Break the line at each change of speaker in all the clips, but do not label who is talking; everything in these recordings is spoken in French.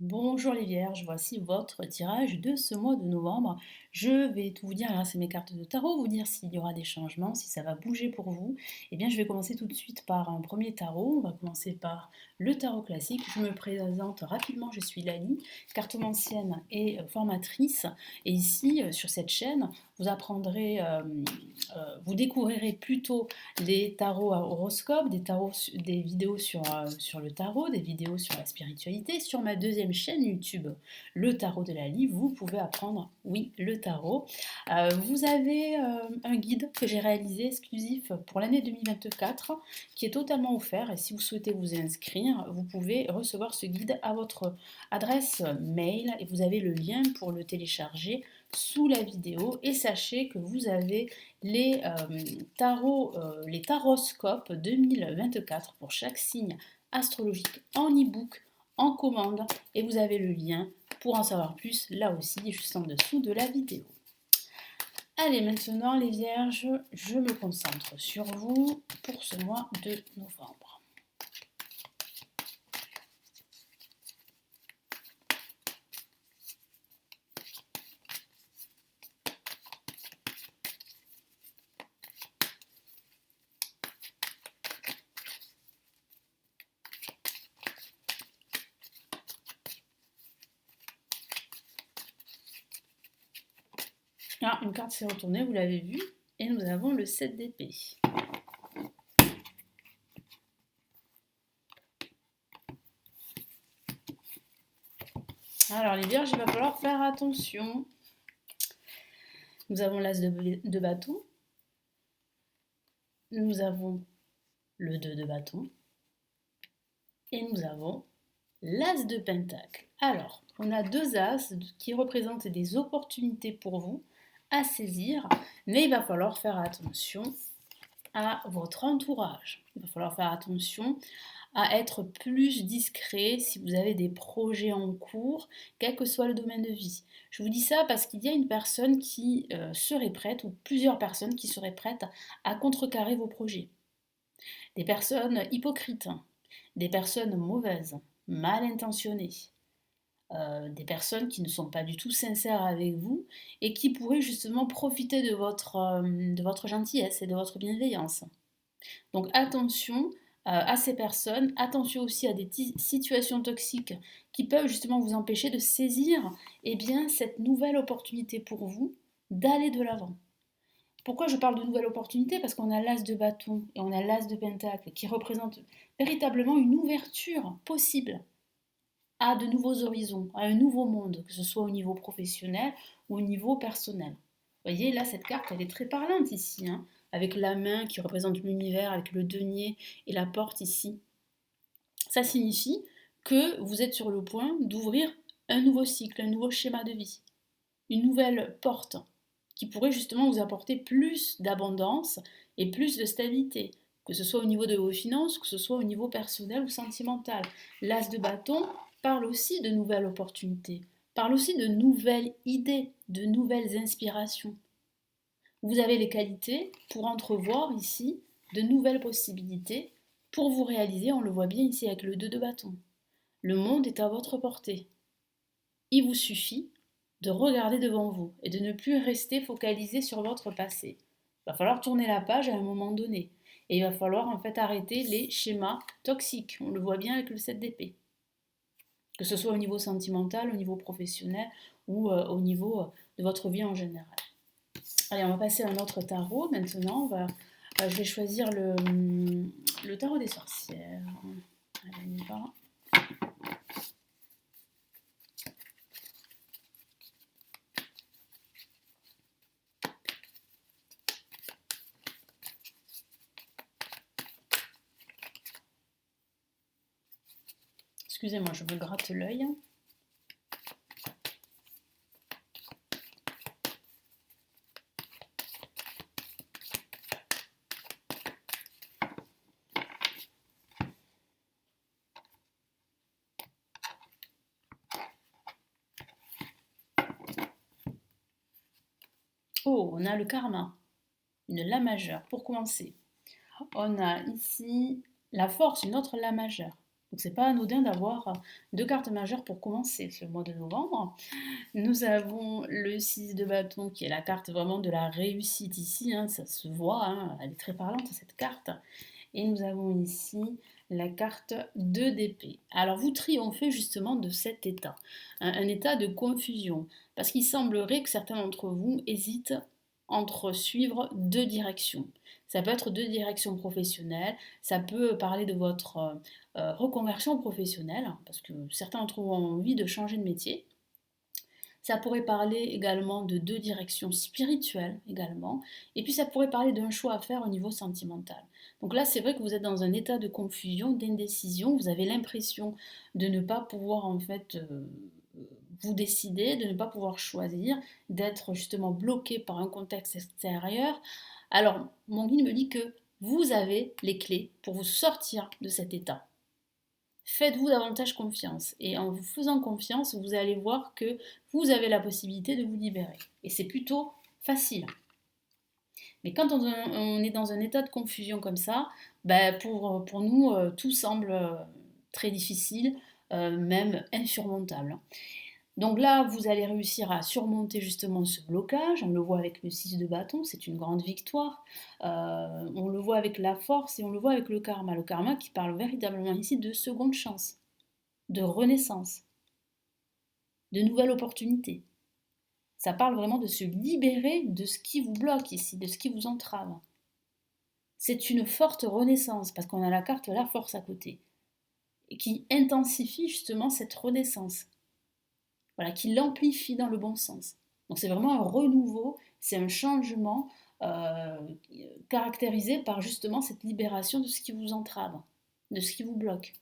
Bonjour les Vierges, voici votre tirage de ce mois de novembre. Je vais tout vous dire grâce à mes cartes de tarot, vous dire s'il y aura des changements, si ça va bouger pour vous. Eh bien, je vais commencer tout de suite par un premier tarot. On va commencer par le tarot classique. Je me présente rapidement, je suis Lali, cartomancienne et formatrice. Et ici, sur cette chaîne, vous apprendrez, vous découvrirez plutôt des tarots à horoscope, des vidéos sur le tarot, des vidéos sur la spiritualité. Sur ma deuxième chaîne YouTube, le tarot de Lali, vous pouvez apprendre, oui, le tarot. Vous avez un guide que j'ai réalisé exclusif pour l'année 2024 qui est totalement offert et si vous souhaitez vous inscrire, vous pouvez recevoir ce guide à votre adresse mail et vous avez le lien pour le télécharger sous la vidéo et sachez que vous avez les taroscopes 2024 pour chaque signe astrologique en e-book, en commande et vous avez le lien pour en savoir plus là aussi juste en dessous de la vidéo. Allez, maintenant les vierges, je me concentre sur vous pour ce mois de novembre. Ah, une carte s'est retournée, vous l'avez vu, et nous avons le 7 d'épée. Alors les vierges, il va falloir faire attention. Nous avons l'as de bâton, nous avons le 2 de bâton, et nous avons l'as de pentacle. Alors, on a deux as qui représentent des opportunités pour vous à saisir, mais il va falloir faire attention à votre entourage. Il va falloir faire attention à être plus discret si vous avez des projets en cours, quel que soit le domaine de vie. Je vous dis ça parce qu'il y a une personne qui serait prête, ou plusieurs personnes qui seraient prêtes à contrecarrer vos projets. Des personnes hypocrites, des personnes mauvaises, mal intentionnées, des personnes qui ne sont pas du tout sincères avec vous et qui pourraient justement profiter de votre gentillesse et de votre bienveillance. Donc attention à ces personnes, attention aussi à des situations toxiques qui peuvent justement vous empêcher de saisir cette nouvelle opportunité pour vous d'aller de l'avant. Pourquoi je parle de nouvelle opportunité? Parce qu'on a l'as de bâton et on a l'as de pentacle qui représentent véritablement une ouverture possible à de nouveaux horizons, à un nouveau monde, que ce soit au niveau professionnel ou au niveau personnel. Vous voyez, là, cette carte, elle est très parlante ici, hein, avec la main qui représente l'univers, avec le denier et la porte ici. Ça signifie que vous êtes sur le point d'ouvrir un nouveau cycle, un nouveau schéma de vie, une nouvelle porte qui pourrait justement vous apporter plus d'abondance et plus de stabilité, que ce soit au niveau de vos finances, que ce soit au niveau personnel ou sentimental. L'as de bâton parle aussi de nouvelles opportunités, parle aussi de nouvelles idées, de nouvelles inspirations. Vous avez les qualités pour entrevoir ici de nouvelles possibilités pour vous réaliser, on le voit bien ici avec le 2 de bâton. Le monde est à votre portée. Il vous suffit de regarder devant vous et de ne plus rester focalisé sur votre passé. Il va falloir tourner la page à un moment donné. Et il va falloir en fait arrêter les schémas toxiques. On le voit bien avec le 7 d'épée. Que ce soit au niveau sentimental, au niveau professionnel ou au niveau de votre vie en général. Allez, on va passer à un autre tarot. Maintenant, je vais choisir le tarot des sorcières. Allez, on y va. Excusez-moi, je me gratte l'œil. Oh, on a le karma, une La majeure. Pour commencer, on a ici la force, une autre La majeure. Donc c'est pas anodin d'avoir deux cartes majeures pour commencer ce mois de novembre. Nous avons le 6 de bâton qui est la carte vraiment de la réussite ici, hein, ça se voit, hein, elle est très parlante cette carte. Et nous avons ici la carte 2 d'épée. Alors vous triomphez justement de cet état, un état de confusion, parce qu'il semblerait que certains d'entre vous hésitent entre suivre deux directions. Ça peut être deux directions professionnelles, ça peut parler de votre reconversion professionnelle, parce que certains d'entre vous ont envie de changer de métier. Ça pourrait parler également de deux directions spirituelles également. Et puis ça pourrait parler d'un choix à faire au niveau sentimental. Donc là, c'est vrai que vous êtes dans un état de confusion, d'indécision. Vous avez l'impression de ne pas pouvoir en fait vous décider, de ne pas pouvoir choisir, d'être justement bloqué par un contexte extérieur. Alors, mon guide me dit que vous avez les clés pour vous sortir de cet état. Faites-vous davantage confiance. Et en vous faisant confiance, vous allez voir que vous avez la possibilité de vous libérer. Et c'est plutôt facile. Mais quand on est dans un état de confusion comme ça, ben pour nous, tout semble très difficile, même insurmontable. Donc là, vous allez réussir à surmonter justement ce blocage. On le voit avec le 6 de bâton, c'est une grande victoire. On le voit avec la force et on le voit avec le karma. Le karma qui parle véritablement ici de seconde chance, de renaissance, de nouvelles opportunités. Ça parle vraiment de se libérer de ce qui vous bloque ici, de ce qui vous entrave. C'est une forte renaissance parce qu'on a la carte la force à côté et qui intensifie justement cette renaissance. Voilà, qui l'amplifie dans le bon sens. Donc c'est vraiment un renouveau, c'est un changement caractérisé par justement cette libération de ce qui vous entrave, de ce qui vous bloque.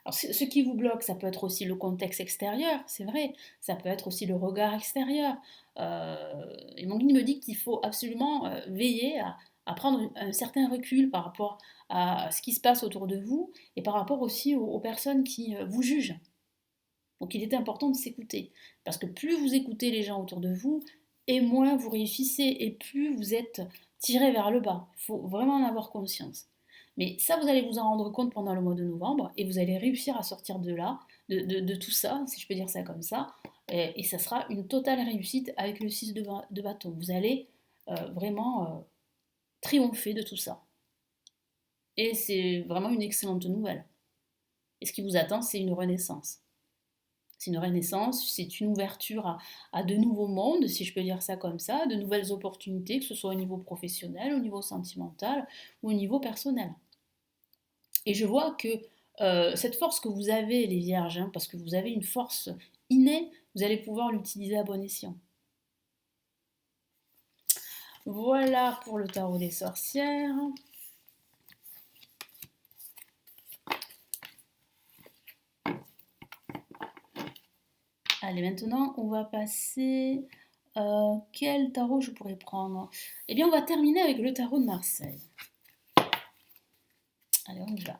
Alors ce qui vous bloque, ça peut être aussi le contexte extérieur, c'est vrai, ça peut être aussi le regard extérieur. Et mon guide me dit qu'il faut absolument veiller à prendre un certain recul par rapport à ce qui se passe autour de vous et par rapport aussi aux personnes qui vous jugent. Donc il est important de s'écouter. Parce que plus vous écoutez les gens autour de vous, et moins vous réussissez, et plus vous êtes tiré vers le bas. Il faut vraiment en avoir conscience. Mais ça, vous allez vous en rendre compte pendant le mois de novembre, et vous allez réussir à sortir de là, de tout ça, si je peux dire ça comme ça, et ça sera une totale réussite avec le 6 de bâton. Vous allez vraiment triompher de tout ça. Et c'est vraiment une excellente nouvelle. Et ce qui vous attend, c'est une renaissance. C'est une renaissance, c'est une ouverture à de nouveaux mondes, si je peux dire ça comme ça, de nouvelles opportunités, que ce soit au niveau professionnel, au niveau sentimental ou au niveau personnel. Et je vois que cette force que vous avez, les vierges, hein, parce que vous avez une force innée, vous allez pouvoir l'utiliser à bon escient. Voilà pour le tarot des sorcières. Allez, maintenant, on va passer... quel tarot je pourrais prendre? Eh bien, on va terminer avec le tarot de Marseille. Allez, on y va.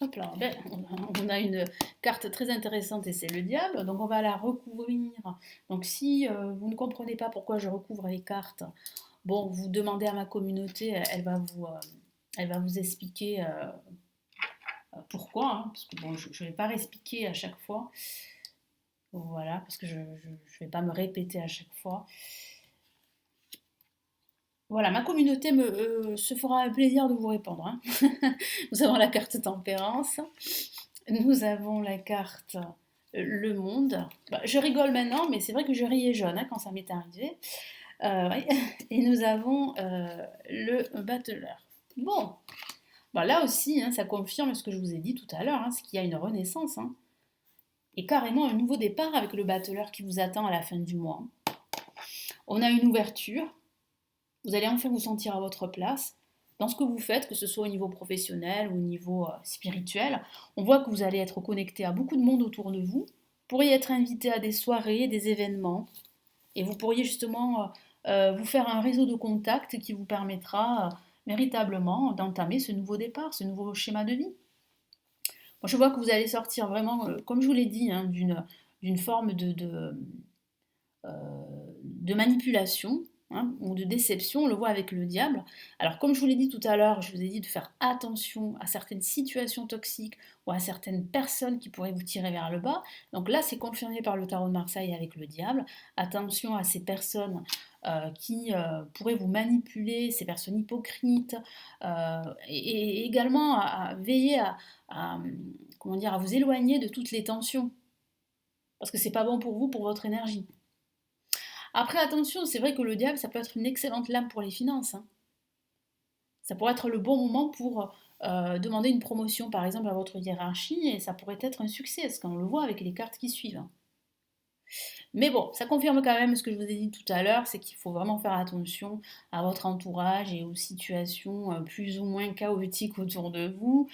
Hop là, ben, on a une carte très intéressante et c'est le diable, donc on va la recouvrir. Donc si vous ne comprenez pas pourquoi je recouvre les cartes, bon, vous demandez à ma communauté, elle va vous expliquer pourquoi, hein, parce que bon, je ne vais pas réexpliquer à chaque fois. Voilà, parce que je ne vais pas me répéter à chaque fois. Voilà, ma communauté se fera un plaisir de vous répondre, hein. Nous avons la carte tempérance, nous avons la carte le monde. Bah, je rigole maintenant, mais c'est vrai que je riais jeune hein, quand ça m'est arrivé. Ouais. Et nous avons le battleur. Bon, bah, là aussi, hein, ça confirme ce que je vous ai dit tout à l'heure, hein, c'est qu'il y a une renaissance. Hein, et carrément un nouveau départ avec le battleur qui vous attend à la fin du mois. On a une ouverture. Vous allez enfin vous sentir à votre place dans ce que vous faites, que ce soit au niveau professionnel ou au niveau spirituel. On voit que vous allez être connecté à beaucoup de monde autour de vous. Vous pourriez être invité à des soirées, des événements. Et vous pourriez justement vous faire un réseau de contacts qui vous permettra véritablement d'entamer ce nouveau départ, ce nouveau schéma de vie. Moi, je vois que vous allez sortir vraiment, comme je vous l'ai dit, hein, d'une forme de manipulation, hein, ou de déception, on le voit avec le diable. Alors comme je vous l'ai dit tout à l'heure, je vous ai dit de faire attention à certaines situations toxiques ou à certaines personnes qui pourraient vous tirer vers le bas. Donc là, c'est confirmé par le tarot de Marseille avec le diable. Attention à ces personnes qui pourraient vous manipuler, ces personnes hypocrites, et également à veiller à, comment dire, à vous éloigner de toutes les tensions, parce que c'est pas bon pour vous, pour votre énergie. Après, attention, c'est vrai que le diable, ça peut être une excellente lame pour les finances, hein. Ça pourrait être le bon moment pour demander une promotion, par exemple, à votre hiérarchie, et ça pourrait être un succès, parce qu'on le voit avec les cartes qui suivent, hein. Mais bon, ça confirme quand même ce que je vous ai dit tout à l'heure, c'est qu'il faut vraiment faire attention à votre entourage et aux situations plus ou moins chaotiques autour de vous,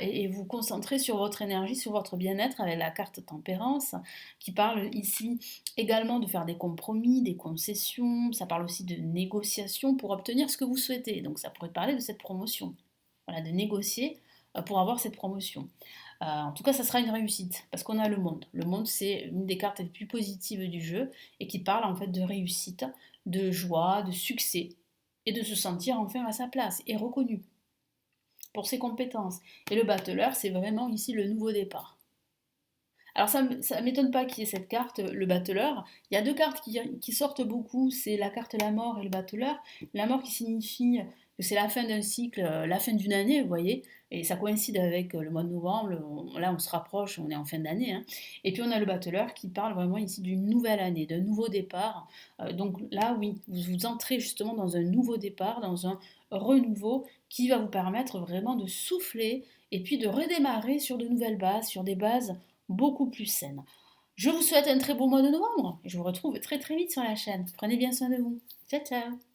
et vous concentrer sur votre énergie, sur votre bien-être avec la carte tempérance, qui parle ici également de faire des compromis, des concessions, ça parle aussi de négociations pour obtenir ce que vous souhaitez. Donc ça pourrait parler de cette promotion, voilà, de négocier pour avoir cette promotion. En tout cas, ça sera une réussite, parce qu'on a le monde. Le monde, c'est une des cartes les plus positives du jeu, et qui parle en fait de réussite, de joie, de succès, et de se sentir enfin à sa place, et reconnu pour ses compétences. Et le battleur, c'est vraiment ici le nouveau départ. Alors ça ne m'étonne pas qu'il y ait cette carte, le battleur. Il y a deux cartes qui sortent beaucoup, c'est la carte la mort et le battleur. La mort qui signifie que c'est la fin d'un cycle, la fin d'une année, vous voyez, et ça coïncide avec le mois de novembre, là on se rapproche, on est en fin d'année, hein. Et puis on a le battleur qui parle vraiment ici d'une nouvelle année, d'un nouveau départ. Donc là oui, vous entrez justement dans un nouveau départ, dans un renouveau qui va vous permettre vraiment de souffler et puis de redémarrer sur de nouvelles bases, sur des bases beaucoup plus saine. Je vous souhaite un très bon mois de novembre et je vous retrouve très très vite sur la chaîne. Prenez bien soin de vous. Ciao ciao.